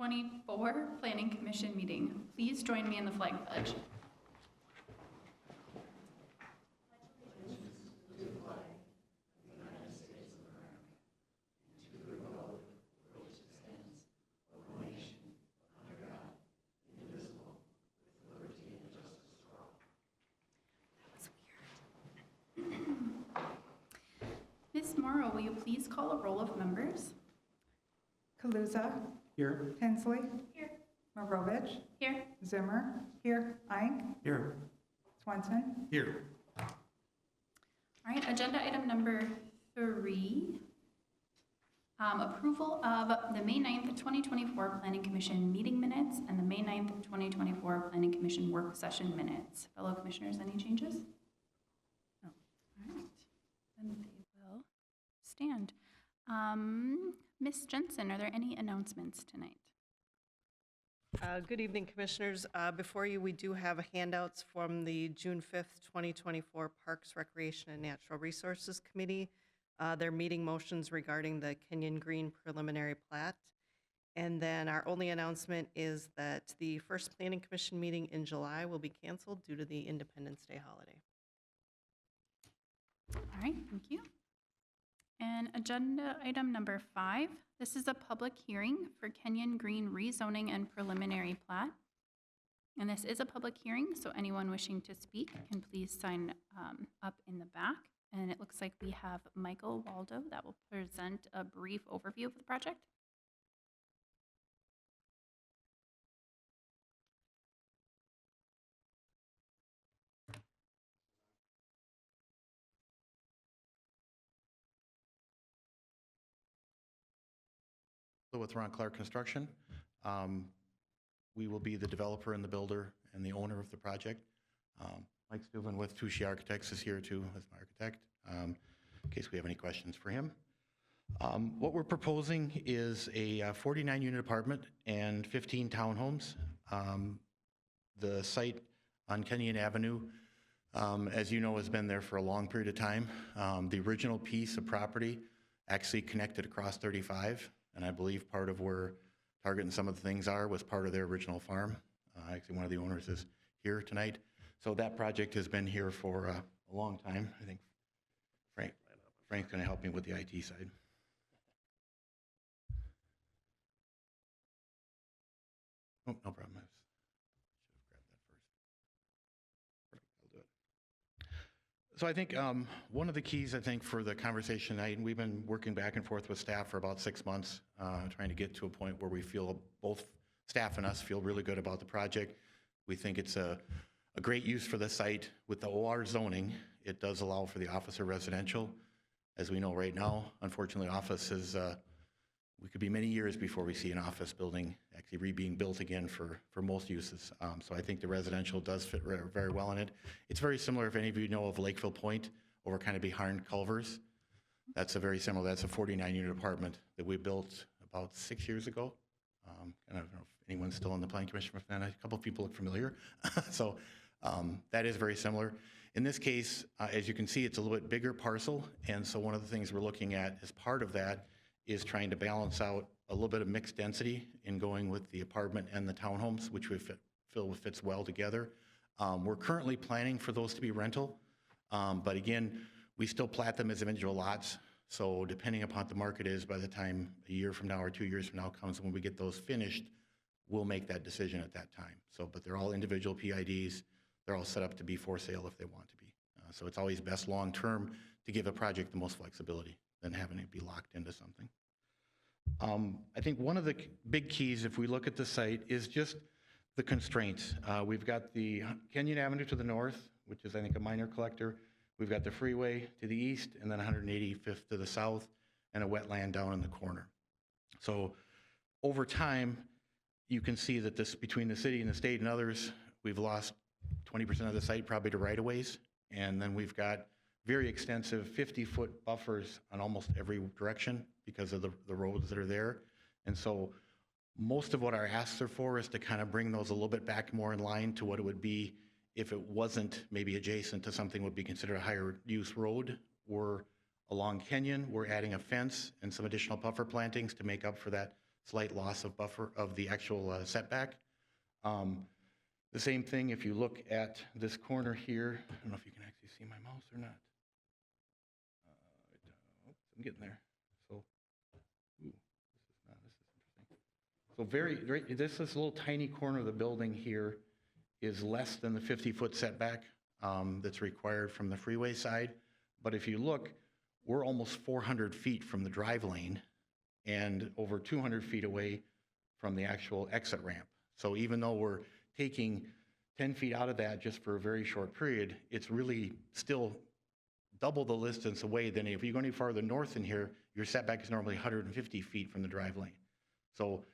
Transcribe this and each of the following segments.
2024 Planning Commission meeting. Please join me in the flag pledge. Ms. Morrow, will you please call a roll of members? Kaluza. Here. Hensley. Here. Marovich. Here. Zimmer. Here. Ike. Here. Swenson. Here. All right, agenda item number 3. Approval of the May 9th, 2024 Planning Commission meeting minutes and the May 9th, 2024 Planning Commission work session minutes. Fellow commissioners, any changes? No. All right, then they will stand. Ms. Jensen, are there any announcements tonight? Good evening, Commissioners. Before you, we do have handouts from the June 5th, 2024 Parks, Recreation, and Natural Resources Committee. Their meeting motions regarding the Kenyon Green preliminary plat. And then our only announcement is that the first Planning Commission meeting in July will be canceled due to the Independence Day holiday. All right, thank you. And agenda item number 5, this is a public hearing for Kenyon Green rezoning and preliminary plat. And this is a public hearing, so anyone wishing to speak can please sign up in the back. And it looks like we have Michael Waldo that will present a brief overview of the project. With Ron Clark Construction, we will be the developer and the builder and the owner of the project. Mike Steuven with Touchy Architects is here too as an architect, in case we have any questions for him. What we're proposing is a 49-unit apartment and 15 townhomes. The site on Kenyon Avenue, as you know, has been there for a long period of time. The original piece of property actually connected across 35, and I believe part of where Target and some of the things are was part of their original farm. Actually, one of the owners is here tonight. So that project has been here for a long time. I think Frank's going to help me with the IT side. Oh, no problem. I should have grabbed that first. Perfect, I'll do it. So I think one of the keys, I think, for the conversation tonight, and we've been working back and forth with staff for about 6 months, trying to get to a point where we feel, both staff and us feel really good about the project. We think it's a great use for the site. With the OR zoning, it does allow for the office or residential. As we know right now, unfortunately, office is, we could be many years before we see an office building actually being built again for most uses. So I think the residential does fit very well in it. It's very similar, if any of you know of Lakeville Point, over kind of behind Culver's. That's a very similar, that's a 49-unit apartment that we built about 6 years ago. And I don't know if anyone's still on the Planning Commission, a couple of people look familiar. So that is very similar. In this case, as you can see, it's a little bit bigger parcel. And so one of the things we're looking at as part of that is trying to balance out a little bit of mixed density in going with the apartment and the townhomes, which we feel fits well together. We're currently planning for those to be rental, but again, we still plat them as individual lots. So depending upon what the market is, by the time a year from now or 2 years from now comes, when we get those finished, we'll make that decision at that time. So, but they're all individual PIDs. They're all set up to be for sale if they want to be. So it's always best long-term to give a project the most flexibility than having it be locked into something. I think one of the big keys, if we look at the site, is just the constraints. We've got the Kenyon Avenue to the north, which is, I think, a minor collector. We've got the freeway to the east, and then 185th to the south, and a wetland down in the corner. So over time, you can see that this, between the city and the state and others, we've lost 20% of the site probably to right-of-ways, and then we've got very extensive 50-foot buffers on almost every direction because of the roads that are there. And so most of what our asks are for is to kind of bring those a little bit back more in line to what it would be if it wasn't maybe adjacent to something would be considered a higher use road. Or along Kenyon, we're adding a fence and some additional buffer plantings to make up for that slight loss of buffer of the actual setback. The same thing if you look at this corner here. I don't know if you can actually see my mouse or not. I'm getting there. So, ooh, this is interesting. So this little tiny corner of the building here is less than the 50-foot setback that's required from the freeway side. But if you look, we're almost 400 feet from the drive lane and over 200 feet away from the actual exit ramp. So even though we're taking 10 feet out of that just for a very short period, it's really still double the distance away than if you go any farther north in here, your setback is normally 150 feet from the drive lane. So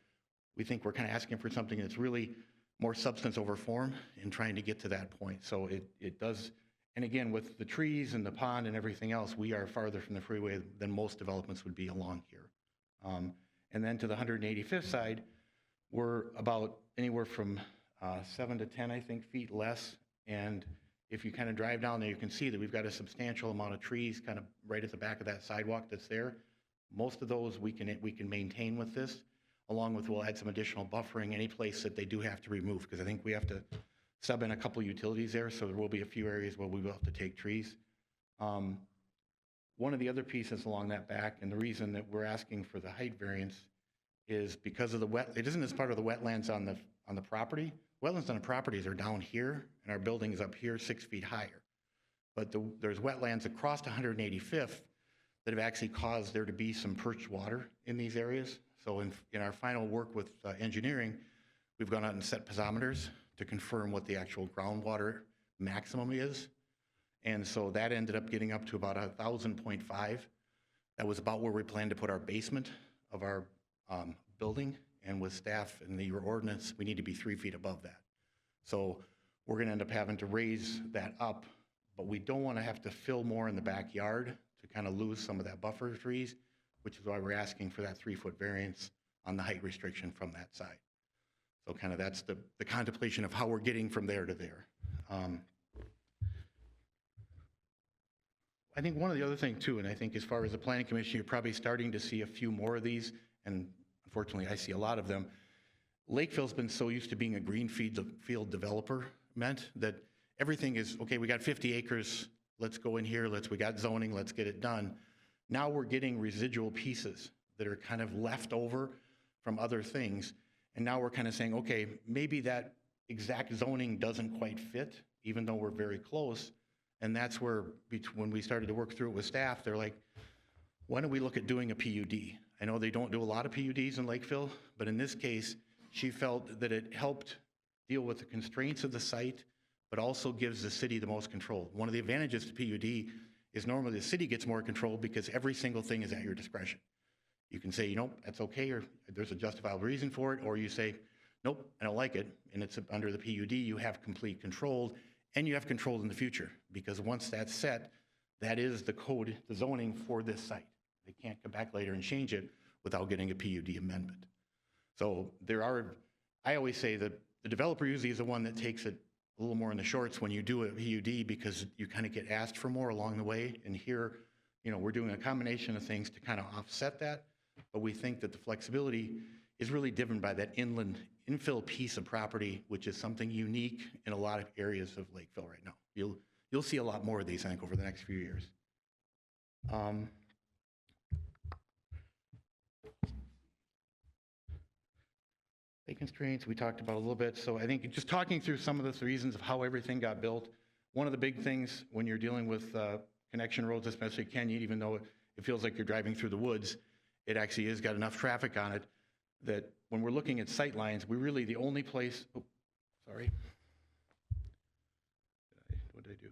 we think we're kind of asking for something that's really more substance over form and trying to get to that point. So it does, and again, with the trees and the pond and everything else, we are farther from the freeway than most developments would be along here. And then to the 185th side, we're about anywhere from 7 to 10, I think, feet less. And if you kind of drive down there, you can see that we've got a substantial amount of trees kind of right at the back of that sidewalk that's there. Most of those we can maintain with this, along with we'll add some additional buffering any place that they do have to remove, because I think we have to sub in a couple utilities there, so there will be a few areas where we will have to take trees. One of the other pieces along that back, and the reason that we're asking for the height variance is because of it isn't as part of the wetlands on the property. Wetlands on the properties are down here, and our building is up here 6 feet higher. But there's wetlands across 185th that have actually caused there to be some perched water in these areas. So in our final work with engineering, we've gone out and set piezometers to confirm what the actual groundwater maximum is. And so that ended up getting up to about 1,000.5. That was about where we planned to put our basement of our building. And with staff and your ordinance, we need to be 3 feet above that. So we're going to end up having to raise that up, but we don't want to have to fill more in the backyard to kind of lose some of that buffer trees, which is why we're asking for that 3-foot variance on the height restriction from that side. So kind of that's the contemplation of how we're getting from there to there. I think one of the other things too, and I think as far as the planning commission, you're probably starting to see a few more of these, and unfortunately I see a lot of them. Lakeville's been so used to being a greenfield developer meant that everything is, okay, we got 50 acres, let's go in here, we got zoning, let's get it done. Now we're getting residual pieces that are kind of left over from other things. And now we're kind of saying, okay, maybe that exact zoning doesn't quite fit, even though we're very close. And that's where, when we started to work through it with staff, they're like, why don't we look at doing a PUD? I know they don't do a lot of PUDs in Lakeville, but in this case, she felt that it helped deal with the constraints of the site, but also gives the city the most control. One of the advantages to PUD is normally the city gets more control because every single thing is at your discretion. You can say, you know, that's okay, or there's a justifiable reason for it, or you say, nope, I don't like it, and it's under the PUD, you have complete control, and you have control in the future, because once that's set, that is the code, the zoning for this site. They can't come back later and change it without getting a PUD amendment. So there are, I always say that the developer usually is the one that takes it a little more in the shorts when you do a PUD, because you kind of get asked for more along the way. And here, you know, we're doing a combination of things to kind of offset that, but we think that the flexibility is really driven by that infill piece of property, which is something unique in a lot of areas of Lakeville right now. You'll see a lot more of these, I think, over the next few years. Site constraints, we talked about a little bit. So I think just talking through some of the reasons of how everything got built, one of the big things when you're dealing with connection roads, especially Kenyon, even though it feels like you're driving through the woods, it actually has got enough traffic on it that when we're looking at sight lines, we're really the only place, oh, sorry. What did I do?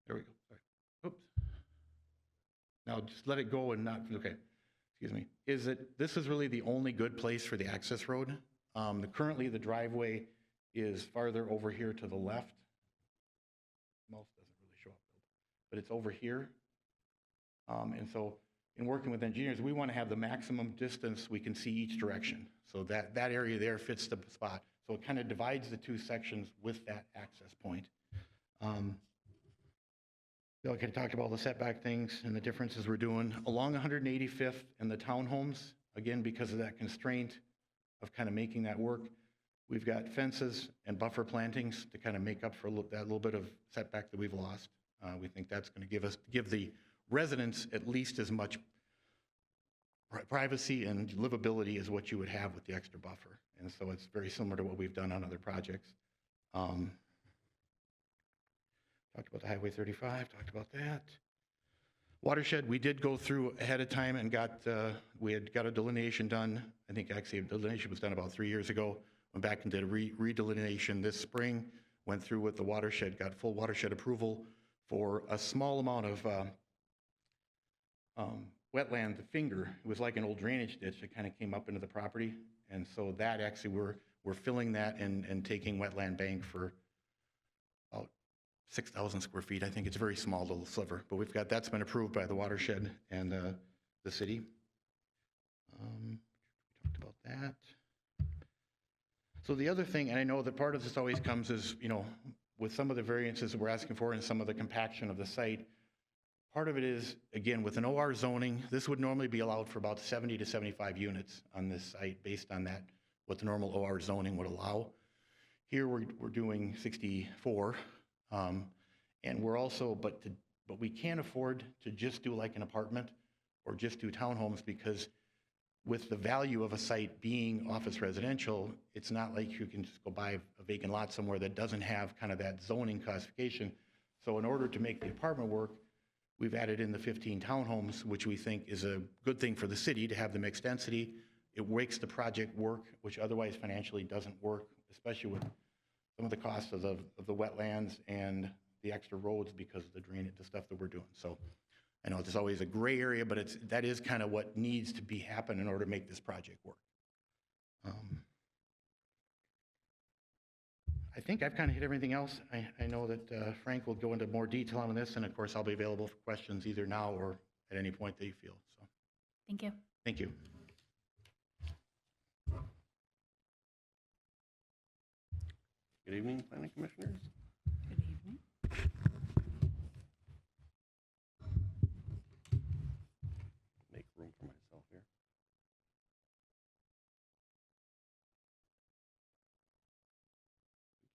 There we go, sorry. Oops. Now just let it go and not, okay, excuse me. Is that this is really the only good place for the access road. Currently the driveway is farther over here to the left. Mouse doesn't really show up, but it's over here. And so in working with engineers, we want to have the maximum distance we can see each direction. So that area there fits the spot. So it kind of divides the two sections with that access point. We all kind of talked about all the setback things and the differences we're doing. Along 185th and the townhomes, again, because of that constraint of kind of making that work, we've got fences and buffer plantings to kind of make up for that little bit of setback that we've lost. We think that's going to give the residents at least as much privacy and livability as what you would have with the extra buffer. And so it's very similar to what we've done on other projects. Talked about the Highway 35, talked about that. Watershed, we did go through ahead of time and we had got a delineation done. I think actually a delineation was done about 3 years ago. Went back and did a redelineation this spring, went through with the watershed, got full watershed approval for a small amount of wetland, the finger. It was like an old drainage ditch that kind of came up into the property. And so that actually, we're filling that and taking wetland bank for about 6,000 square feet. I think it's a very small little sliver, but that's been approved by the watershed and the city. We talked about that. So the other thing, and I know that part of this always comes is, with some of the variances that we're asking for and some of the compaction of the site, part of it is, again, with an OR zoning, this would normally be allowed for about 70 to 75 units on this site based on that, what the normal OR zoning would allow. Here we're doing 64, and we're also, but we can't afford to just do like an apartment or just do townhomes, because with the value of a site being office residential, it's not like you can just go buy a vacant lot somewhere that doesn't have kind of that zoning classification. So in order to make the apartment work, we've added in the 15 townhomes, which we think is a good thing for the city to have the mixed density. It makes the project work, which otherwise financially doesn't work, especially with some of the costs of the wetlands and the extra roads because of the drainage, the stuff that we're doing. So I know there's always a gray area, but that is kind of what needs to happen in order to make this project work. I think I've kind of hit everything else. I know that Frank will go into more detail on this, and of course I'll be available for questions either now or at any point that you feel. So, Thank you. thank you. Good evening, planning commissioners. Good evening. Make room for myself here.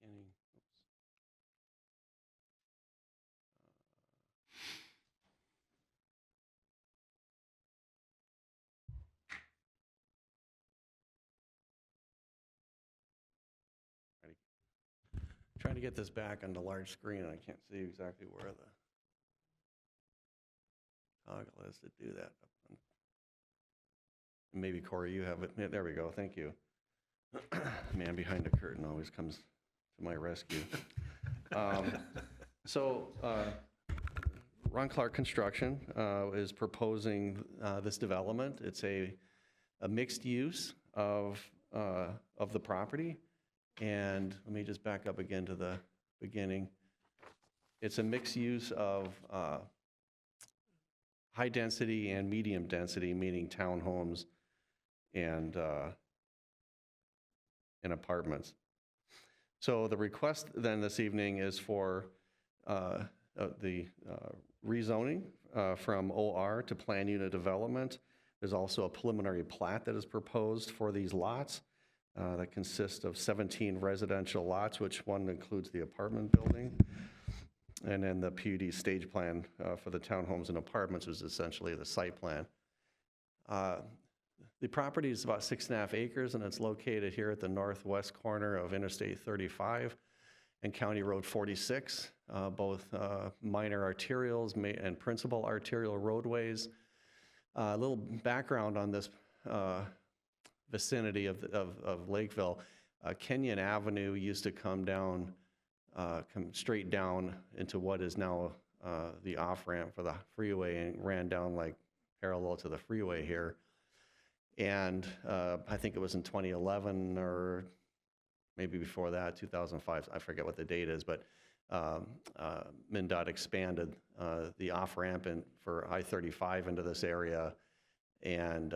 Beginning. Oops. Trying to get this back on the large screen, and I can't see exactly where the toggle is to do that. Maybe Corey, you have it. Yeah, there we go. Thank you. Man behind the curtain always comes to my rescue. So Ron Clark Construction is proposing this development. It's a mixed use of the property. And let me just back up again to the beginning. It's a mixed use of high density and medium density, meaning townhomes and apartments. So the request then this evening is for the rezoning from OR to plan unit development. There's also a preliminary plat that is proposed for these lots. That consists of 17 residential lots, which one includes the apartment building. And then the PUD stage plan for the townhomes and apartments is essentially the site plan. The property is about 6.5 acres, and it's located here at the northwest corner of Interstate 35 and County Road 46, both minor arterials and principal arterial roadways. A little background on this vicinity of Lakeville. Kenyon Avenue used to come straight down into what is now the off-ramp for the freeway, and ran down like parallel to the freeway here. And I think it was in 2011 or maybe before that, 2005, I forget what the date is, but MnDOT expanded the off-ramp for I-35 into this area, and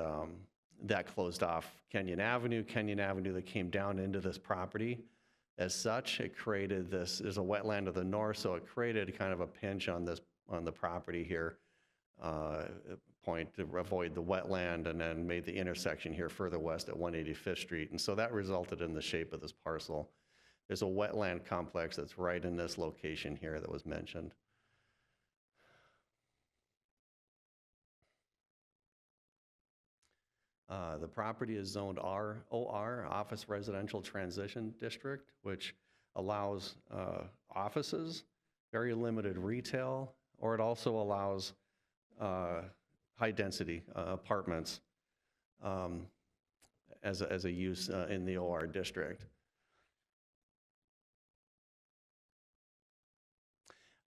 that closed off Kenyon Avenue. Kenyon Avenue that came down into this property. As such, it created this, there's a wetland to the north, so it created kind of a pinch on this on the property here, point to avoid the wetland, and then made the intersection here further west at 185th Street. And so that resulted in the shape of this parcel. There's a wetland complex that's right in this location here that was mentioned. The property is zoned ROR, Office Residential Transition District, which allows offices, very limited retail, or it also allows high-density apartments as a use in the OR district.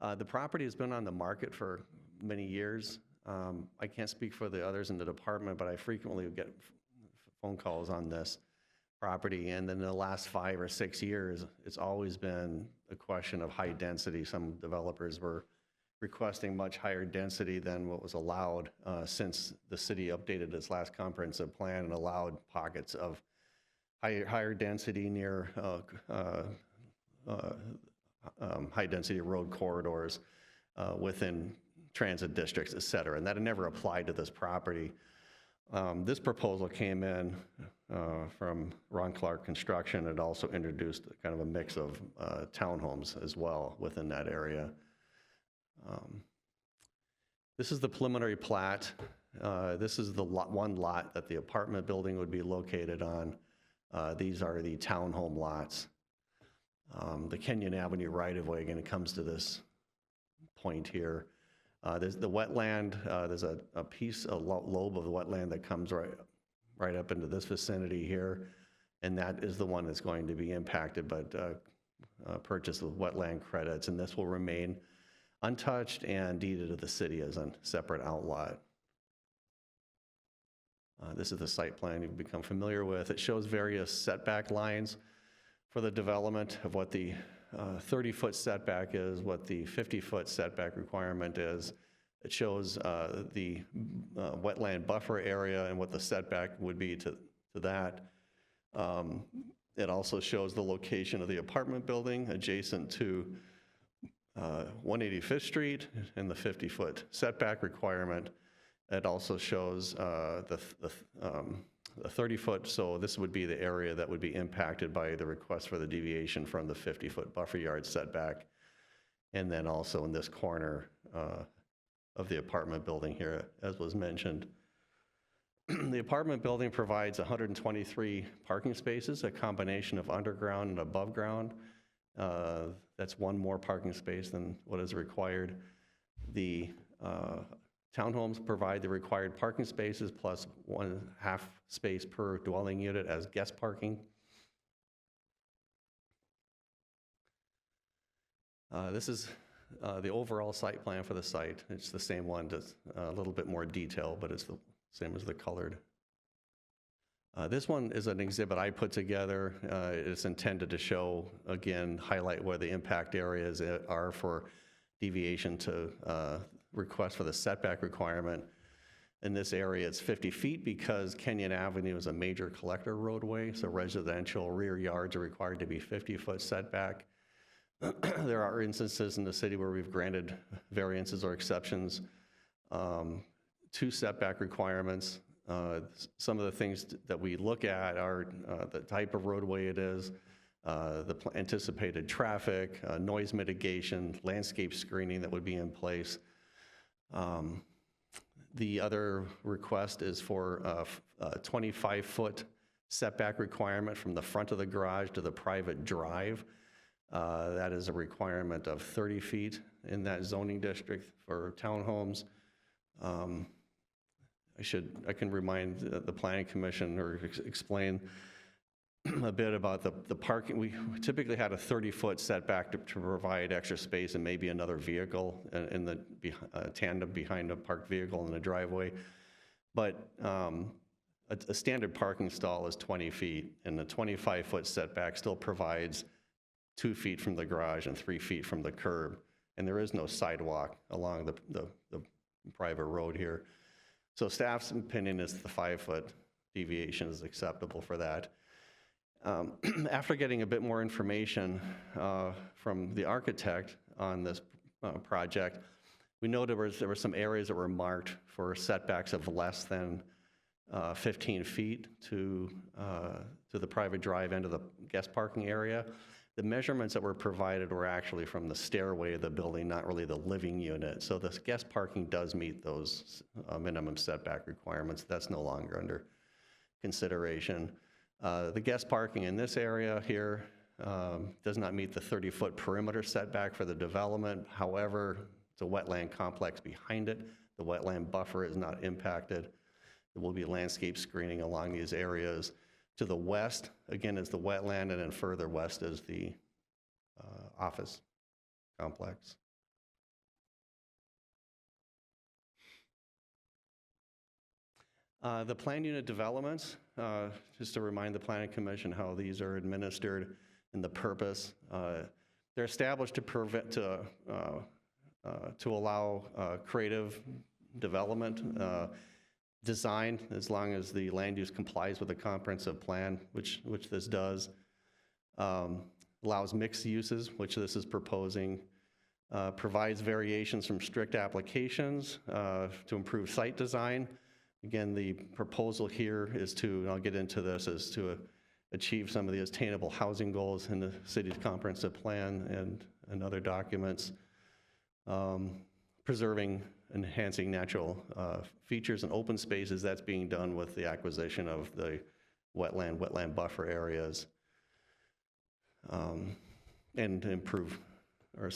The property has been on the market for many years. I can't speak for the others in the department, but I frequently get phone calls on this property. And then in the last 5 or 6 years, it's always been a question of high density. Some developers were requesting much higher density than what was allowed since the city updated its last comprehensive plan and allowed pockets of higher density near high density road corridors within transit districts, et cetera, and that had never applied to this property. This proposal came in from Ron Clark Construction. It also introduced kind of a mix of townhomes as well within that area. This is the preliminary plat. This is the one lot that the apartment building would be located on. These are the townhome lots. The Kenyon Avenue right-of-way, again, it comes to this point here. There's the wetland. There's a piece, a lobe of the wetland that comes right up into this vicinity here, and that is the one that's going to be impacted, but purchase of wetland credits, and this will remain untouched and deeded to the city as a separate outlot. This is the site plan you've become familiar with. It shows various setback lines for the development of what the 30-foot setback is, what the 50-foot setback requirement is. It shows the wetland buffer area and what the setback would be to that. It also shows the location of the apartment building adjacent to 185th Street and the 50-foot setback requirement. It also shows the 30-foot, so this would be the area that would be impacted by the request for the deviation from the 50-foot buffer yard setback. And then also in this corner of the apartment building here, as was mentioned. The apartment building provides 123 parking spaces, a combination of underground and above ground. That's one more parking space than what is required. The townhomes provide the required parking spaces plus 1/2 space per dwelling unit as guest parking. This is the overall site plan for the site. It's the same one, just a little bit more detail, but it's the same as the colored. This one is an exhibit I put together. It's intended to show, again, highlight where the impact areas are for deviation to request for the setback requirement. In this area, it's 50 feet because Kenyon Avenue is a major collector roadway, so residential rear yards are required to be 50-foot setback. There are instances in the city where we've granted variances or exceptions to setback requirements. Some of the things that we look at are the type of roadway it is, the anticipated traffic, noise mitigation, landscape screening that would be in place. The other request is for a 25-foot setback requirement from the front of the garage to the private drive. That is a requirement of 30 feet in that zoning district for townhomes. I can remind the Planning Commission or explain a bit about the parking. We typically had a 30-foot setback to provide extra space and maybe another vehicle in the tandem behind a parked vehicle in the driveway. But a standard parking stall is 20 feet, and the 25-foot setback still provides 2 feet from the garage and 3 feet from the curb. And there is no sidewalk along the private road here. So staff's opinion is the 5-foot deviation is acceptable for that. After getting a bit more information from the architect on this project, We know there were some areas that were marked for setbacks of less than 15 feet to the private drive end of the guest parking area. The measurements that were provided were actually from the stairway of the building, not really the living unit. So the guest parking does meet those minimum setback requirements. That's no longer under consideration. The guest parking in this area here does not meet the 30-foot perimeter setback for the development. However, it's a wetland complex behind it. The wetland buffer is not impacted. There will be landscape screening along these areas. To the west, again, is the wetland, and then further west is the office complex. The plan unit developments, just to remind the Planning Commission how these are administered and the purpose. They're established to allow creative development, design, as long as the land use complies with the comprehensive plan, which this does. Allows mixed uses, which this is proposing. Provides variations from strict applications to improve site design. Again, the proposal here is to, and I'll get into this, is to achieve some of the attainable housing goals in the city's comprehensive plan and other documents. Preserving, enhancing natural features and open spaces. That's being done with the acquisition of the wetland buffer areas. And improve or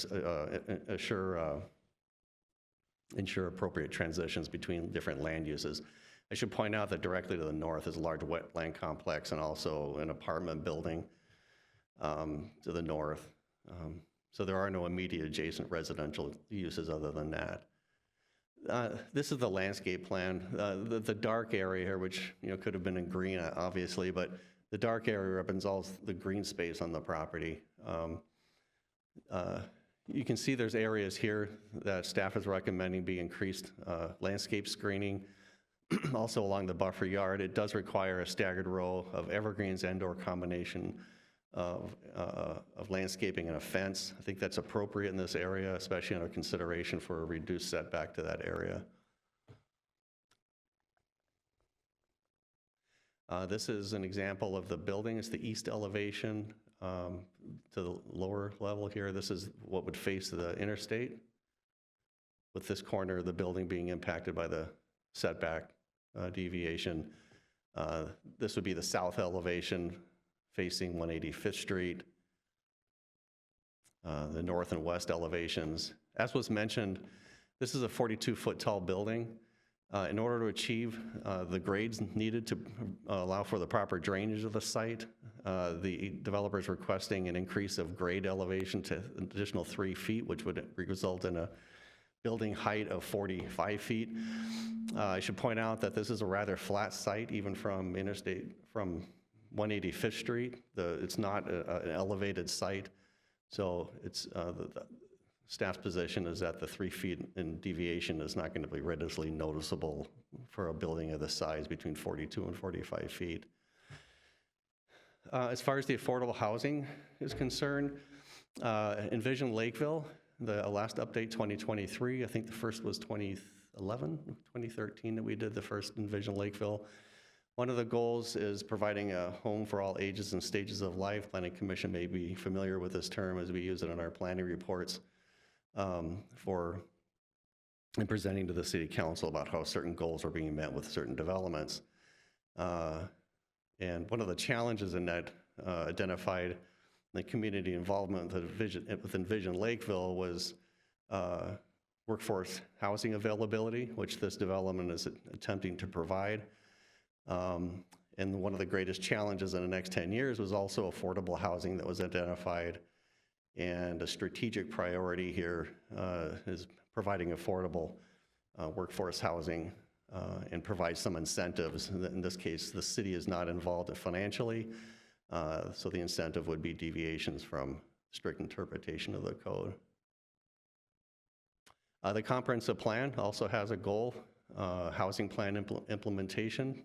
ensure appropriate transitions between different land uses. I should point out that directly to the north is a large wetland complex and also an apartment building to the north. So there are no immediate adjacent residential uses other than that. This is the landscape plan. The dark area here, which could have been in green, obviously, but the dark area represents all the green space on the property. You can see there's areas here that staff is recommending be increased landscape screening. Also along the buffer yard, it does require a staggered row of evergreens and/or combination of landscaping and a fence. I think that's appropriate in this area, especially under consideration for a reduced setback to that area. This is an example of the building. It's the east elevation to the lower level here. This is what would face the interstate, with this corner of the building being impacted by the setback deviation. This would be the south elevation facing 185th Street. The north and west elevations. As was mentioned, this is a 42-foot tall building. In order to achieve the grades needed to allow for the proper drainage of the site, the developer is requesting an increase of grade elevation to an additional 3 feet, which would result in a building height of 45 feet. I should point out that this is a rather flat site, even from 185th Street. It's not an elevated site, so it's the staff's position is that the 3 feet in deviation is not going to be readily noticeable for a building of this size, between 42 and 45 feet. As far as the affordable housing is concerned, Envision Lakeville, the last update 2023, I think the first was 2013 that we did the first Envision Lakeville. One of the goals is providing a home for all ages and stages of life. Planning Commission may be familiar with this term as we use it in our planning reports and presenting to the City Council about how certain goals are being met with certain developments. And one of the challenges in that identified the community involvement with Envision Lakeville was workforce housing availability, which this development is attempting to provide. And one of the greatest challenges in the next 10 years was also affordable housing that was identified. And a strategic priority here is providing affordable workforce housing and provide some incentives. In this case, the city is not involved financially, so the incentive would be deviations from strict interpretation of the code. The comprehensive plan also has a goal, housing plan implementation,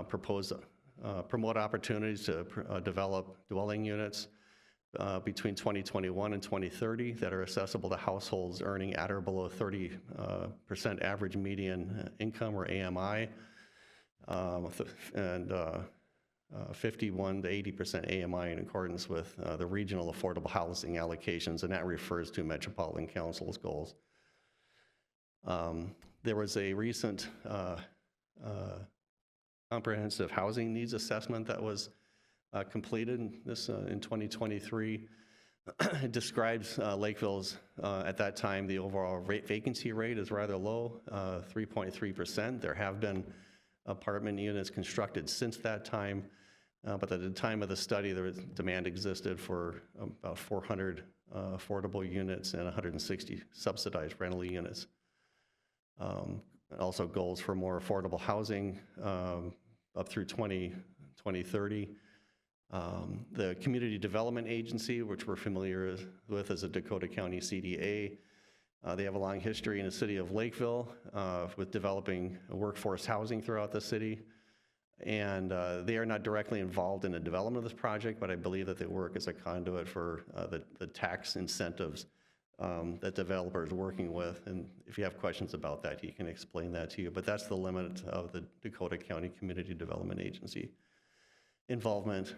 promote opportunities to develop dwelling units, between 2021 and 2030 that are accessible to households earning at or below 30% average median income, or AMI, and 51 to 80% AMI in accordance with the regional affordable housing allocations, and that refers to Metropolitan Council's goals. There was a recent comprehensive housing needs assessment that was completed in 2023. It describes Lakeville's, at that time, the overall vacancy rate is rather low, 3.3%. There have been apartment units constructed since that time, but at the time of the study, demand existed for about 400 affordable units and 160 subsidized rental units. Also goals for more affordable housing up through 2030. The Community Development Agency, which we're familiar with as a Dakota County CDA, they have a long history in the city of Lakeville with developing workforce housing throughout the city. And they are not directly involved in the development of this project, but I believe that they work as a conduit for the tax incentives that developers are working with. And if you have questions about that, he can explain that to you. But that's the limit of the Dakota County Community Development Agency involvement.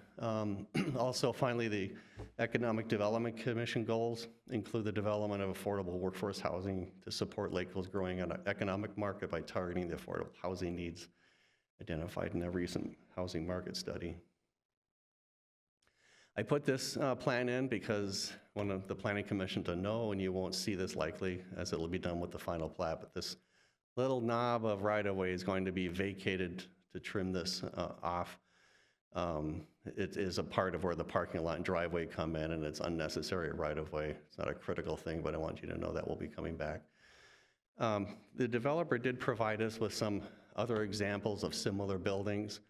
Also, finally, the Economic Development Commission goals include the development of affordable workforce housing to support Lakeville's growing economic market by targeting the affordable housing needs identified in a recent housing market study. I put this plan in because I want the Planning Commission to know, and you won't see this likely as it will be done with the final plat, but this little knob of right-of-way is going to be vacated to trim this off. It is a part of where the parking lot and driveway come in, and it's unnecessary right-of-way. It's not a critical thing, but I want you to know that will be coming back. The developer did provide us with some other examples of similar buildings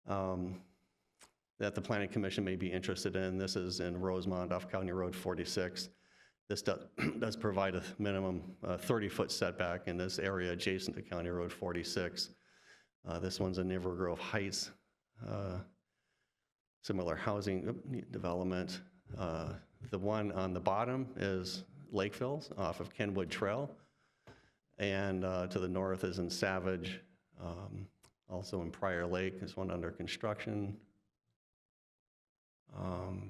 that the Planning Commission may be interested in. This is in Rosemont off County Road 46. This does provide a minimum 30-foot setback in this area adjacent to County Road 46. This one's in River Grove Heights. Similar housing development. The one on the bottom is Lakeville's off of Kenwood Trail. And to the north is in Savage. Also in Prior Lake is one under construction.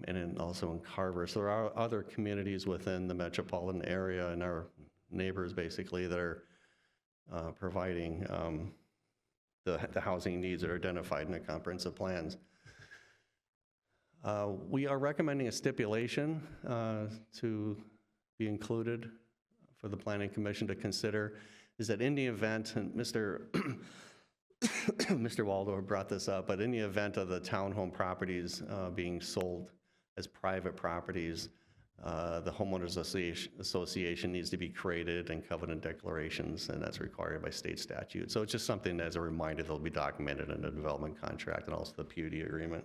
And also in Carver. So there are other communities within the metropolitan area and our neighbors basically that are providing the housing needs that are identified in the comprehensive plans. We are recommending a stipulation to be included for the Planning Commission to consider, is that in the event, and Mr. Waldorf brought this up, but in the event of the townhome properties being sold as private properties, the homeowners association needs to be created and covenant declarations, and that's required by state statute. So it's just something as a reminder that will be documented in the development contract and also the PUD agreement.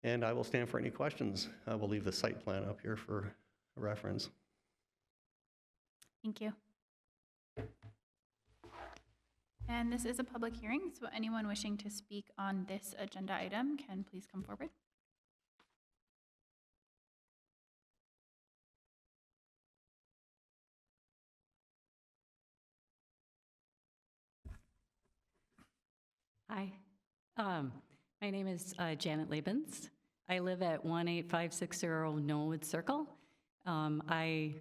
And I will stand for any questions. I will leave the site plan up here for reference. Thank you. And this is a public hearing, so anyone wishing to speak on this agenda item can please come forward. Hi, my name is Janet Labens. I live at 18560 Knollwood Circle. I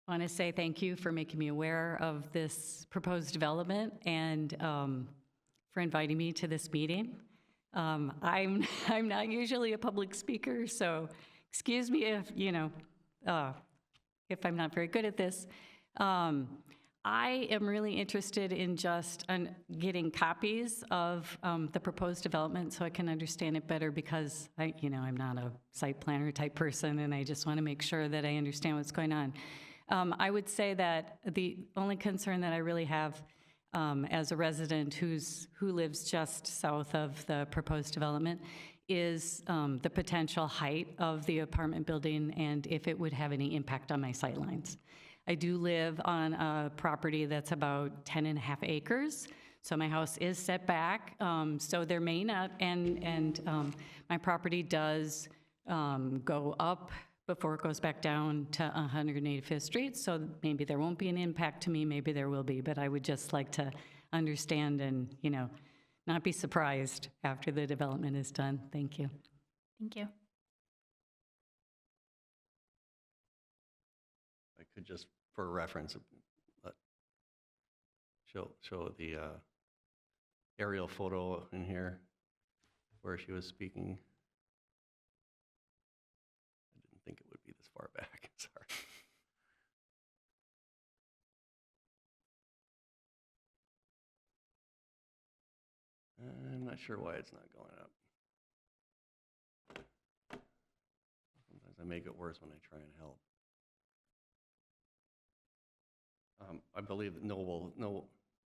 want to say thank you for making me aware of this proposed development and for inviting me to this meeting. I'm not usually a public speaker, so excuse me if, if I'm not very good at this. I am really interested in just getting copies of the proposed development so I can understand it better because I'm not a site planner type person and I just want to make sure that I understand what's going on. I would say that the only concern that I really have as a resident who lives just south of the proposed development is the potential height of the apartment building and if it would have any impact on my sightlines. I do live on a property that's about 10.5 acres, so my house is set back. So there may not, and my property does go up before it goes back down to 185th Street. So maybe there won't be an impact to me, maybe there will be, but I would just like to understand and, not be surprised after the development is done. Thank you. Thank you. I could just, for reference, show the aerial photo in here where she was speaking. I didn't think it would be this far back, sorry. I'm not sure why it's not going up. Sometimes I make it worse when I try and help. I believe that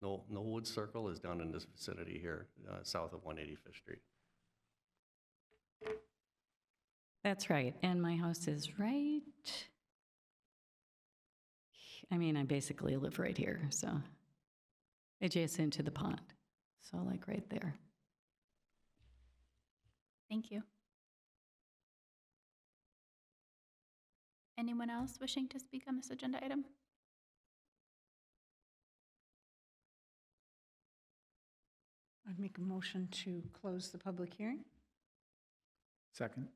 Knollwood Circle is down in this vicinity here, south of 185th Street. That's right, and my house is right, I basically live right here, so adjacent to the pond, so like right there. Thank you. Anyone else wishing to speak on this agenda item? I'd make a motion to close the public hearing. Second.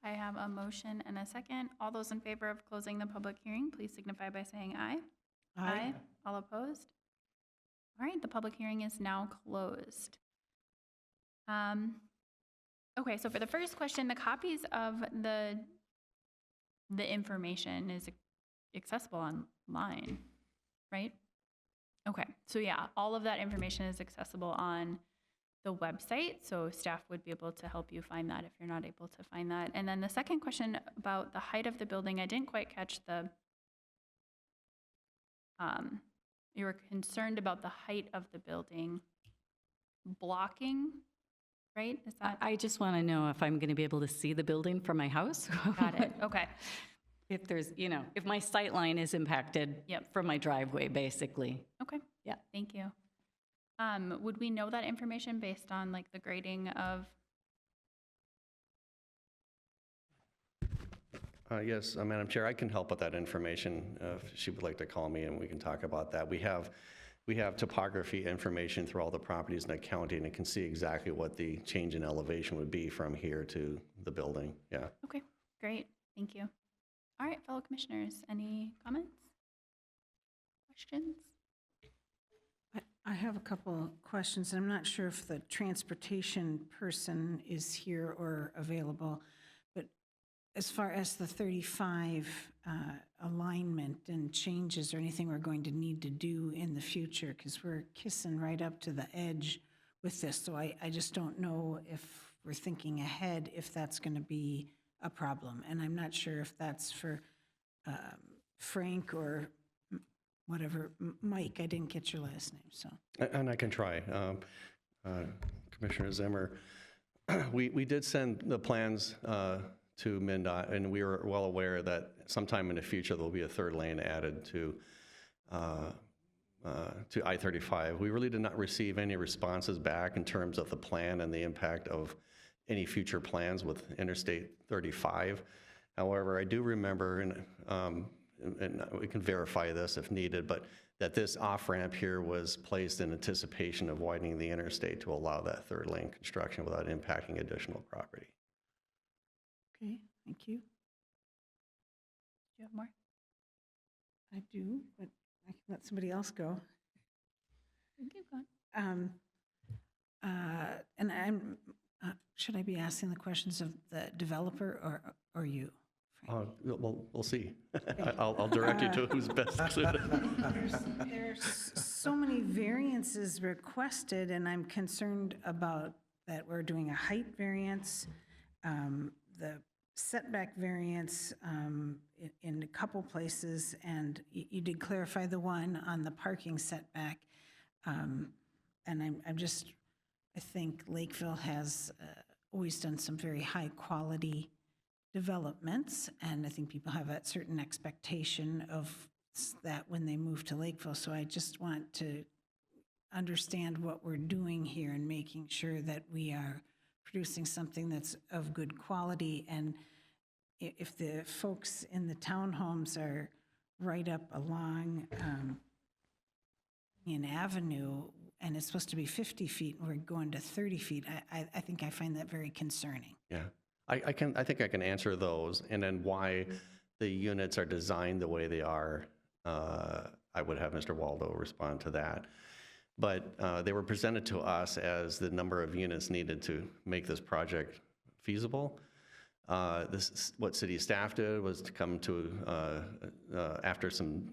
I have a motion and a second. All those in favor of closing the public hearing, please signify by saying aye. All opposed? All right, the public hearing is now closed. Okay, so for the first question, the copies of the information is accessible online, right? Okay, so yeah, all of that information is accessible on the website, so staff would be able to help you find that if you're not able to find that. And then the second question about the height of the building, I didn't quite catch the, you were concerned about the height of the building blocking, right? Is that? I just want to know if I'm going to be able to see the building from my house. Got it, okay. If there's, if my sight line is impacted Yep. from my driveway, basically. Okay. Yeah. Thank you. Would we know that information based on like the grading of? Yes, Madam Chair, I can help with that information if she would like to call me and we can talk about that. We have topography information through all the properties in the county and it can see exactly what the change in elevation would be from here to the building, yeah. Okay, great. Thank you. All right, fellow commissioners, any comments? Questions? I have a couple questions. I'm not sure if the transportation person is here or available, but as far as the 35 alignment and changes or anything we're going to need to do in the future, because we're kissing right up to the edge with this, so I just don't know if we're thinking ahead if that's going to be a problem. And I'm not sure if that's for Frank or whatever, Mike, I didn't get your last name, so. And I can try. Commissioner Zimmer, we did send the plans to MnDOT, and we were well aware that sometime in the future there'll be a third lane added to I-35. We really did not receive any responses back in terms of the plan and the impact of any future plans with Interstate 35. However, I do remember, and we can verify this if needed, but that this off-ramp here was placed in anticipation of widening the interstate to allow that third lane construction without impacting additional property. Okay, thank you. Do you have more? I do, but I can let somebody else go. Keep going. And I'm, should I be asking the questions of the developer or you? Frank? We'll see. I'll direct you to who's best suited. There's so many variances requested, and I'm concerned about that we're doing a height variance, the setback variance in a couple places, and you did clarify the one on the parking setback. And I think Lakeville has always done some very high quality developments, and I think people have a certain expectation of that when they move to Lakeville. So I just want to understand what we're doing here and making sure that we are producing something that's of good quality. And if the folks in the townhomes are right up along Union Avenue, and it's supposed to be 50 feet, and we're going to 30 feet, I think I find that very concerning. Yeah, I think I can answer those, and then why the units are designed the way they are. I would have Mr. Waldo respond to that. But they were presented to us as the number of units needed to make this project feasible. What city staff did was to come to, after some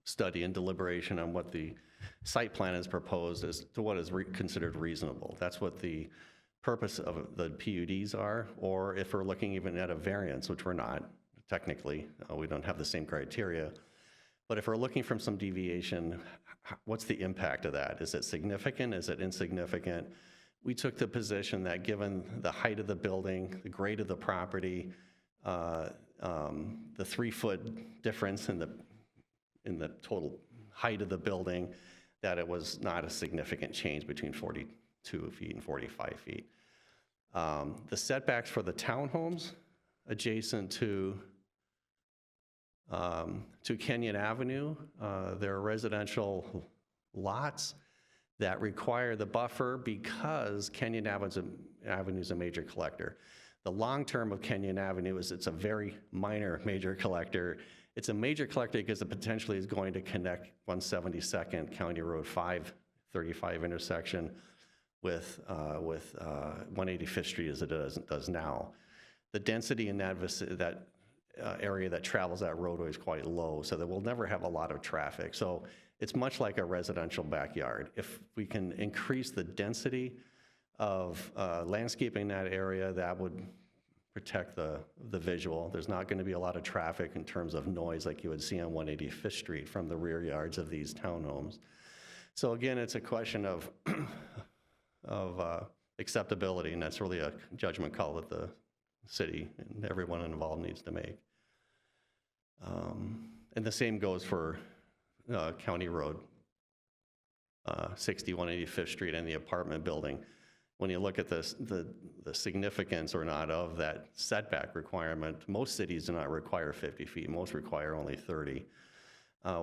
study and deliberation on what the site plan is proposed as to what is considered reasonable. That's what the purpose of the PUDs are, or if we're looking even at a variance, which we're not technically, we don't have the same criteria. But if we're looking from some deviation, what's the impact of that? Is it significant? Is it insignificant? We took the position that given the height of the building, the grade of the property, the 3-foot difference in the total height of the building, that it was not a significant change between 42 feet and 45 feet. The setbacks for the townhomes adjacent to Kenyon Avenue, there are residential lots that require the buffer because Kenyon Avenue is a major collector. The long term of Kenyon Avenue is it's a very minor major collector. It's a major collector because it potentially is going to connect 172nd County Road 535 intersection with 185th Street as it does now. The density in that area that travels that roadway is quite low, so that we'll never have a lot of traffic. So it's much like a residential backyard. If we can increase the density of landscaping in that area, that would protect the visual. There's not going to be a lot of traffic in terms of noise like you would see on 185th Street from the rear yards of these townhomes. So again, it's a question of acceptability, and that's really a judgment call that the city and everyone involved needs to make. And the same goes for County Road 60, 185th Street, and the apartment building. When you look at the significance or not of that setback requirement, most cities do not require 50 feet. Most require only 30.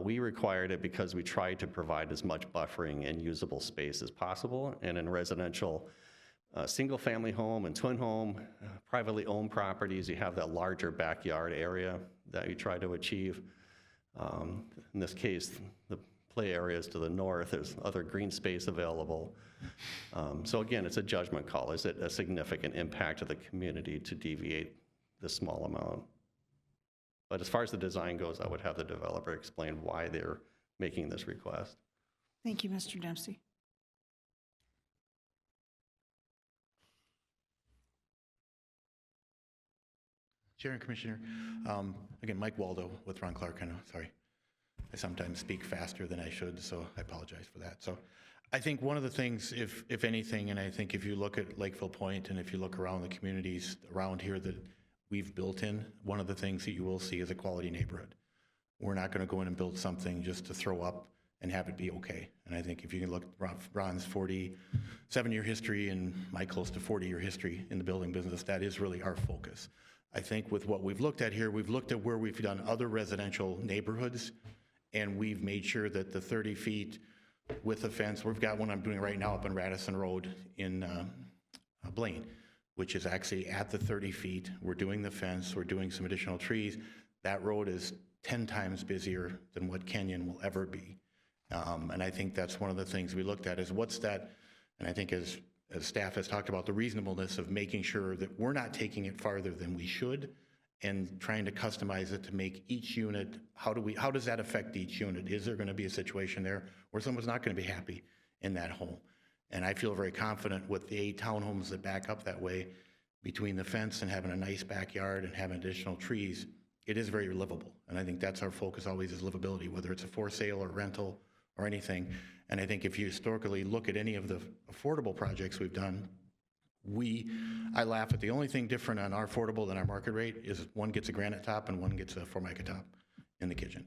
We required it because we tried to provide as much buffering and usable space as possible. And in residential single-family home and twin home, privately owned properties, you have that larger backyard area that you try to achieve. In this case, the play areas to the north, there's other green space available. So again, it's a judgment call. Is it a significant impact to the community to deviate this small amount? But as far as the design goes, I would have the developer explain why they're making this request. Thank you, Mr. Dempsey. Chair and Commissioner, again, Mike Waldo with Ron Clark. Sorry, I sometimes speak faster than I should, so I apologize for that. So I think one of the things, if anything, and I think if you look at Lakeville Point and if you look around the communities around here that we've built in, one of the things that you will see is a quality neighborhood. We're not going to go in and build something just to throw up and have it be okay. And I think if you can look at Ron's 47-year history and my close to 40-year history in the building business, that is really our focus. I think with what we've looked at here, we've looked at where we've done other residential neighborhoods, and we've made sure that the 30 feet with a fence, we've got one I'm doing right now up on Radisson Road in Blaine, which is actually at the 30 feet. We're doing the fence, we're doing some additional trees. That road is 10 times busier than what Kenyon will ever be. And I think that's one of the things we looked at is what's that, and I think as staff has talked about the reasonableness of making sure that we're not taking it farther than we should and trying to customize it to make each unit, how does that affect each unit? Is there going to be a situation there where someone's not going to be happy in that home? And I feel very confident with the 8 townhomes that back up that way, between the fence and having a nice backyard and having additional trees, it is very livable. And I think that's our focus always is livability, whether it's a for sale or rental or anything. And I think if you historically look at any of the affordable projects we've done, I laugh at the only thing different on our affordable than our market rate is one gets a granite top and one gets a Formica top in the kitchen.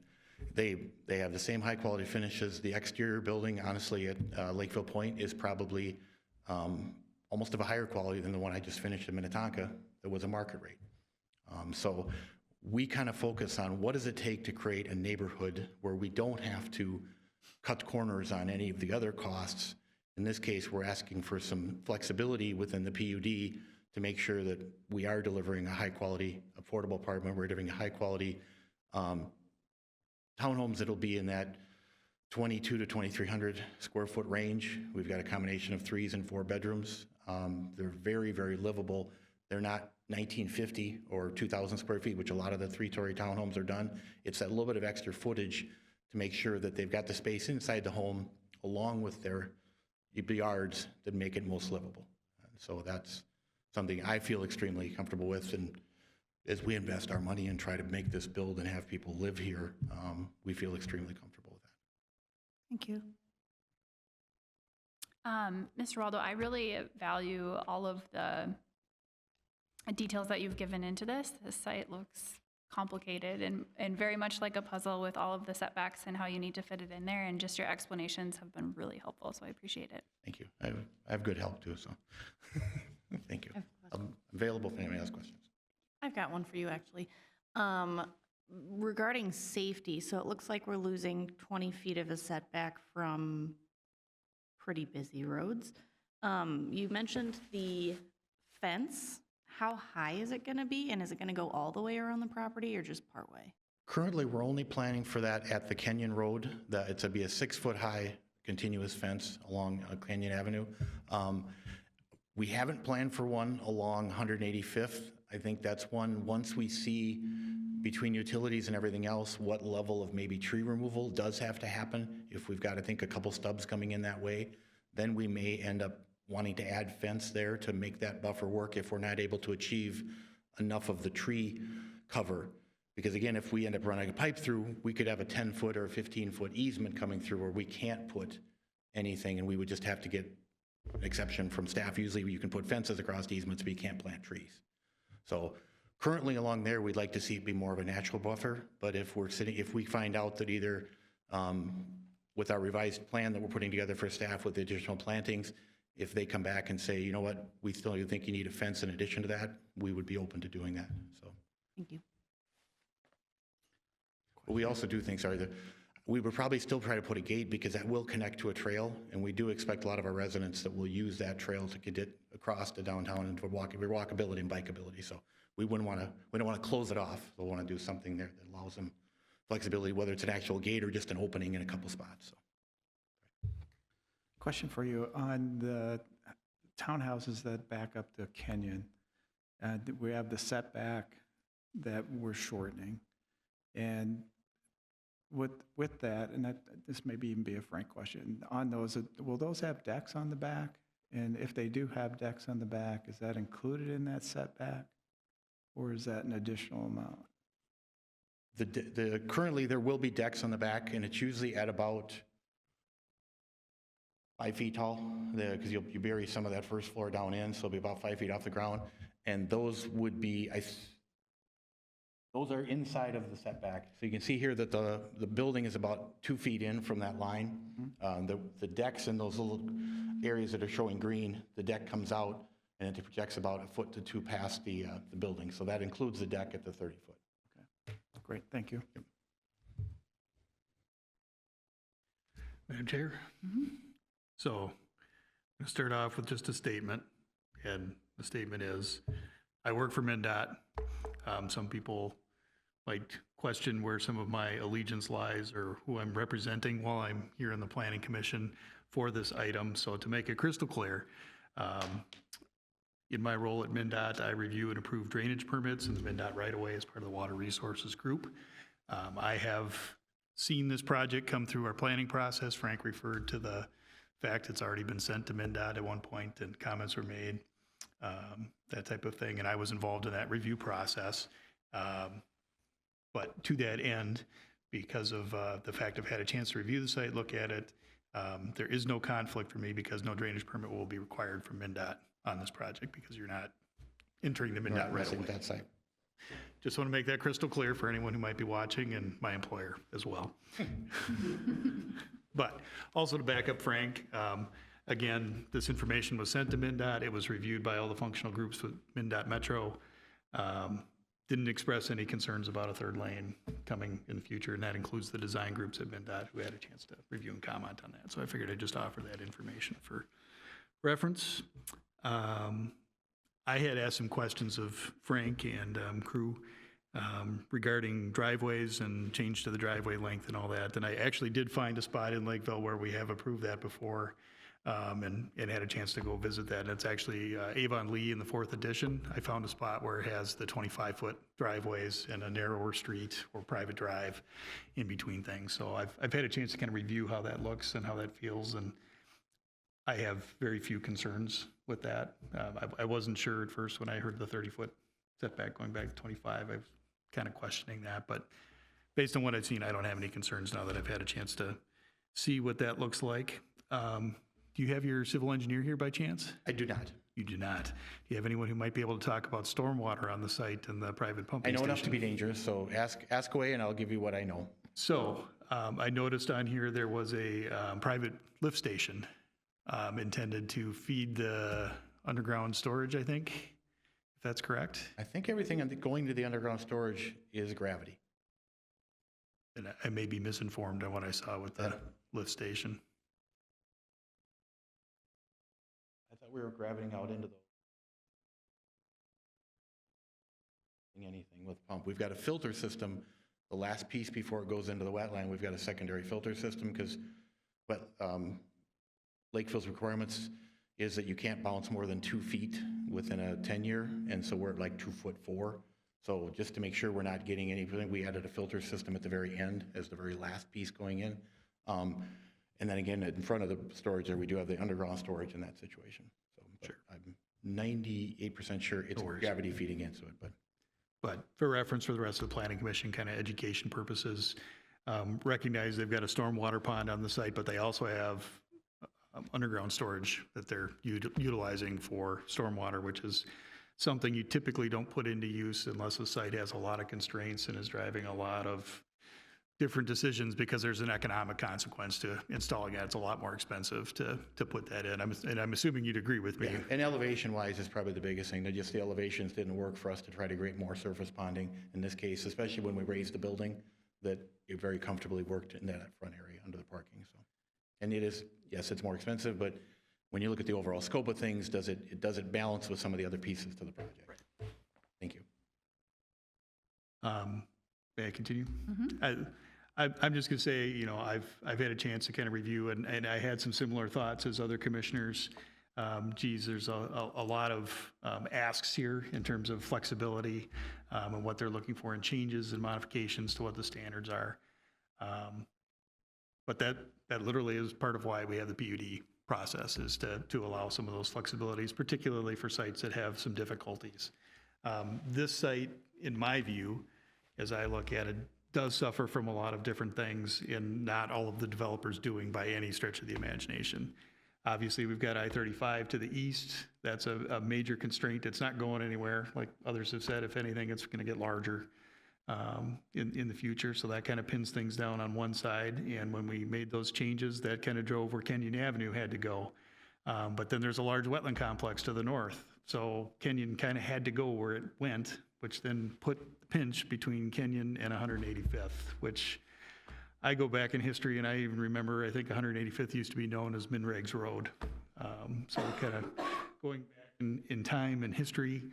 They have the same high quality finishes. The exterior building, honestly, at Lakeville Point is probably almost of a higher quality than the one I just finished in Minnetonka that was a market rate. So we kind of focus on what does it take to create a neighborhood where we don't have to cut corners on any of the other costs. In this case, we're asking for some flexibility within the PUD to make sure that we are delivering a high-quality, affordable apartment. We're delivering a high-quality townhomes that'll be in that 22 to 2,300 square foot range. We've got a combination of 3s and 4 bedrooms. They're very, very livable. They're not 1950 or 2,000 square feet, which a lot of the 3-story townhomes are done. It's that little bit of extra footage to make sure that they've got the space inside the home along with their yards that make it most livable. So that's something I feel extremely comfortable with. And as we invest our money and try to make this build and have people live here, we feel extremely comfortable with that. Thank you. Mr. Waldo, I really value all of the details that you've given into this. This site looks complicated and very much like a puzzle with all of the setbacks and how you need to fit it in there. And just your explanations have been really helpful, so I appreciate it. Thank you. I have good help too, so thank you. I'm available if anybody has questions. I've got one for you, actually. Regarding safety, so it looks like we're losing 20 feet of a setback from pretty busy roads. You mentioned the fence. How high is it going to be, and is it going to go all the way around the property or just partway? Currently, we're only planning for that at the Kenyon Road. It's to be a 6-foot-high continuous fence along Kenyon Avenue. We haven't planned for one along 185th. I think that's one, once we see between utilities and everything else, what level of maybe tree removal does have to happen. If we've got, I think, a couple stubs coming in that way, then we may end up wanting to add fence there to make that buffer work if we're not able to achieve enough of the tree cover. Because again, if we end up running a pipe through, we could have a 10-foot or a 15-foot easement coming through where we can't put anything, and we would just have to get an exception from staff. Usually you can put fences across easements, but you can't plant trees. So currently along there, we'd like to see it be more of a natural buffer, but if we find out that either with our revised plan that we're putting together for staff with the additional plantings, if they come back and say, you know what, we still think you need a fence in addition to that, we would be open to doing that, so. Thank you. But we also do think, that we would probably still try to put a gate because that will connect to a trail, and we do expect a lot of our residents that will use that trail to get across to downtown and for walkability and bikeability. So we don't want to close it off. We'll want to do something there that allows them flexibility, whether it's an actual gate or just an opening in a couple spots. So. Question for you on the townhouses that back up to Kenyon. We have the setback that we're shortening. And with that, and this may even be a frank question, on those, will those have decks on the back? And if they do have decks on the back, is that included in that setback? Or is that an additional amount? Currently, there will be decks on the back, and it's usually at about 5 feet tall, because you bury some of that first floor down in, so it'll be about 5 feet off the ground. And those would be, those are inside of the setback. So you can see here that the building is about 2 feet in from that line. The decks in those little areas that are showing green, the deck comes out and it projects about 1 foot to 2 past the building. So that includes the deck at the 30 foot. Okay, great, thank you. Yep. Madam Chair? So I'm going to start off with just a statement, and the statement is, I work for MnDOT. Some people might question where some of my allegiance lies or who I'm representing while I'm here in the Planning Commission for this item. So to make it crystal clear, in my role at MnDOT, I review and approve drainage permits in the MnDOT right-of-way as part of the Water Resources Group. I have seen this project come through our planning process. Frank referred to the fact it's already been sent to MnDOT at one point and comments were made, that type of thing. And I was involved in that review process. But to that end, because of the fact I've had a chance to review the site, look at it, there is no conflict for me because no drainage permit will be required from MnDOT on this project because you're not entering the MnDOT right away. That site. Just want to make that crystal clear for anyone who might be watching and my employer as well. But also to back up Frank, again, this information was sent to MnDOT. It was reviewed by all the functional groups with MnDOT Metro. didn't express any concerns about a third lane coming in the future, and that includes the design groups at MnDOT who had a chance to review and comment on that. So I figured I'd just offer that information for reference. I had asked some questions of Frank and crew regarding driveways and change to the driveway length and all that. And I actually did find a spot in Lakeville where we have approved that before, and had a chance to go visit that. And it's actually Avon Lee in the 4th edition. I found a spot where it has the 25-foot driveways and a narrower street or private drive in between things. So I've had a chance to kind of review how that looks and how that feels, and I have very few concerns with that. I wasn't sure at first when I heard the 30-foot setback going back to 25. I was kind of questioning that, but based on what I've seen, I don't have any concerns now that I've had a chance to see what that looks like. Do you have your civil engineer here by chance? I do not. You do not. Do you have anyone who might be able to talk about stormwater on the site and the private pumping I know station? enough to be dangerous, so ask away and I'll give you what I know. So I noticed on here there was a private lift station intended to feed the underground storage, I think, if that's correct. I think everything going to the underground storage is gravity. And I may be misinformed on what I saw with the lift station. I thought we were gravitating out into anything with pump. We've got a filter system. The last piece before it goes into the wetland, we've got a secondary filter system because Lakeville's requirements is that you can't bounce more than 2 feet within a 10-year, and so we're at like 2'4". So just to make sure we're not getting anything, we added a filter system at the very end as the very last piece going in. And then again, in front of the storage there, we do have the underground storage in that situation. So sure. I'm 98% sure it's gravity feeding into it. But for reference for the rest of the Planning Commission, kind of education purposes, recognize they've got a stormwater pond on the site, but they also have underground storage that they're utilizing for stormwater, which is something you typically don't put into use unless a site has a lot of constraints and is driving a lot of different decisions because there's an economic consequence to installing it. It's a lot more expensive to put that in. And I'm assuming you'd agree with me. Yeah. And elevation-wise is probably the biggest thing. Just the elevations didn't work for us to try to create more surface ponding in this case, especially when we raised the building, that it very comfortably worked in that front area under the parking. So, and it is, yes, it's more expensive, but when you look at the overall scope of things, does it balance with some of the other pieces to the project? Right. Thank you. May I continue? Mm-hmm. I'm just going to say, you know, I've had a chance to kind of review, and I had some similar thoughts as other commissioners. There's a lot of asks here in terms of flexibility and what they're looking for in changes and modifications to what the standards are. But that literally is part of why we have the PUD process, is to allow some of those flexibilities, particularly for sites that have some difficulties. This site, in my view, as I look at it, does suffer from a lot of different things, and not all of the developers doing by any stretch of the imagination. Obviously, we've got I-35 to the east. That's a major constraint. It's not going anywhere. Like others have said, if anything, it's going to get larger in the future. So that kind of pins things down on one side. And when we made those changes, that kind of drove where Kenyon Avenue had to go. But then there's a large wetland complex to the north. So Kenyon kind of had to go where it went, which then put the pinch between Kenyon and 185th, which I go back in history and I even remember, I think 185th used to be known as Minreg's Road. So kind of going back in time and history,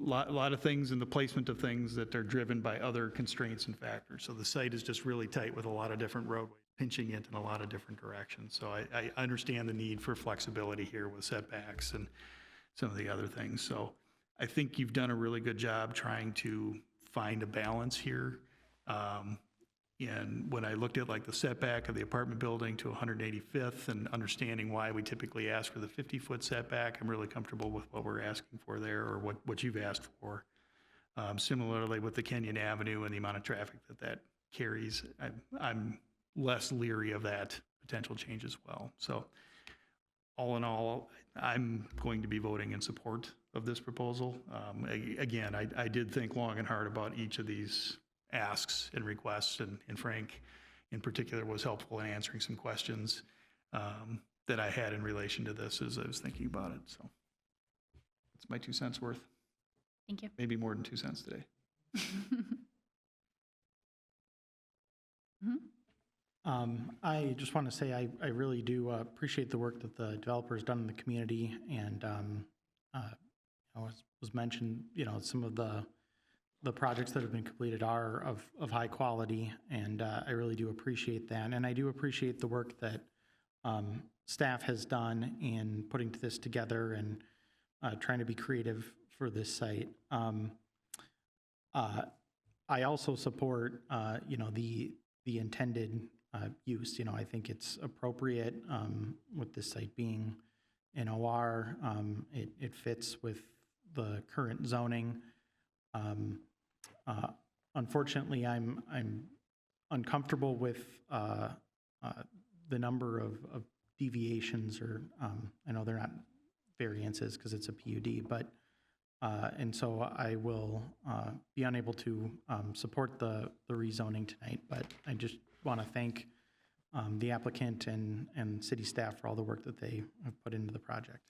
a lot of things in the placement of things that are driven by other constraints and factors. So the site is just really tight with a lot of different roadways pinching it in a lot of different directions. So I understand the need for flexibility here with setbacks and some of the other things. So I think you've done a really good job trying to find a balance here. And when I looked at like the setback of the apartment building to 185th and understanding why we typically ask for the 50-foot setback, I'm really comfortable with what we're asking for there, or what you've asked for. Similarly with the Kenyon Avenue and the amount of traffic that carries, I'm less leery of that potential change as well. So all in all, I'm going to be voting in support of this proposal. Again, I did think long and hard about each of these asks and requests, and Frank in particular was helpful in answering some questions that I had in relation to this as I was thinking about it. So it's my 2 cents worth. Thank you. Maybe more than 2 cents today. I just want to say I really do appreciate the work that the developer's done in the community, and was mentioned, some of the projects that have been completed are of high quality, and I really do appreciate that. And I do appreciate the work that staff has done in putting this together and trying to be creative for this site. I also support, the intended use. I think it's appropriate with this site being an OR. It fits with the current zoning. Unfortunately, I'm uncomfortable with the number of deviations, or I know they're not variances because it's a PUD, but and so I will be unable to support the rezoning tonight, but I just want to thank the applicant and city staff for all the work that they have put into the project.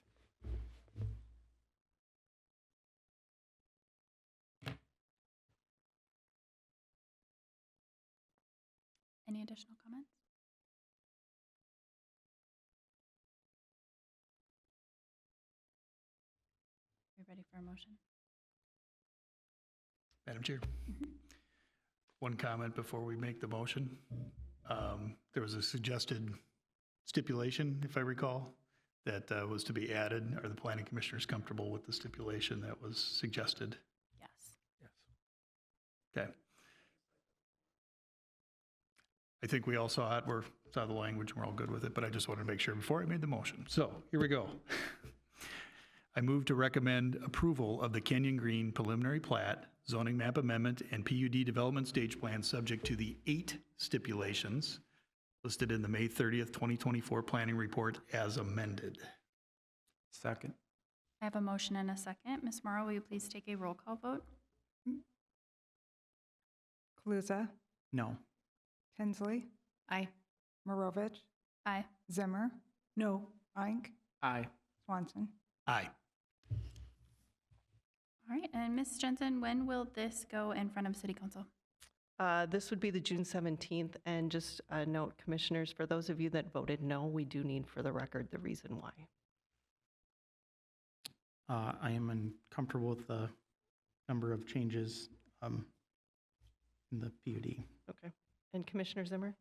Any additional comments? Are we ready for a motion? Madam Chair, one comment before we make the motion. There was a suggested stipulation, if I recall, that was to be added. Are the planning commissioners comfortable with the stipulation that was suggested? Yes. Yes. Okay. I think we all saw it, saw the language, and we're all good with it, but I just wanted to make sure before I made the motion. So here we go. I move to recommend approval of the Canyon Green preliminary plat, zoning map amendment, and PUD development stage plan subject to the 8 stipulations listed in the May 30th, 2024 planning report as amended. Second. I have a motion and a second. Ms. Morrow, will you please take a roll call vote? Kaluza, No. Tinsley, Aye. Marovich, Aye. Zimmer, No. Ink, Aye. Swanson. Aye. All right, and Ms. Jensen, when will this go in front of City Council? This would be the June 17th, and just a note, commissioners, for those of you that voted no, we do need for the record the reason why. I am comfortable with the number of changes in the PUD. Okay. And Commissioner Zimmer?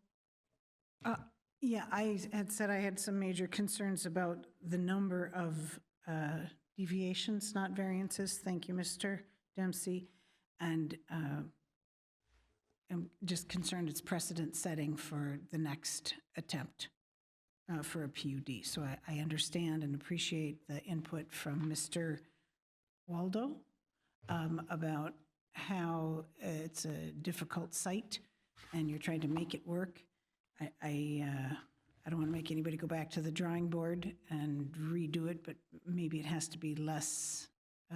Yeah, I had said I had some major concerns about the number of deviations, not variances. Thank you, Mr. Dempsey. And I'm just concerned it's precedent setting for the next attempt for a PUD. So I understand and appreciate the input from Mr. Waldo about how it's a difficult site and you're trying to make it work. I don't want to make anybody go back to the drawing board and redo it, but maybe it has to be less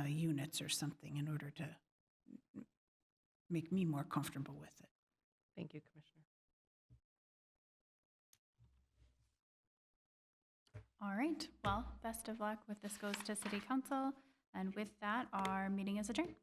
units or something in order to make me more comfortable with it. Thank you, Commissioner. All right, well, best of luck with this goes to City Council. And with that, our meeting is adjourned.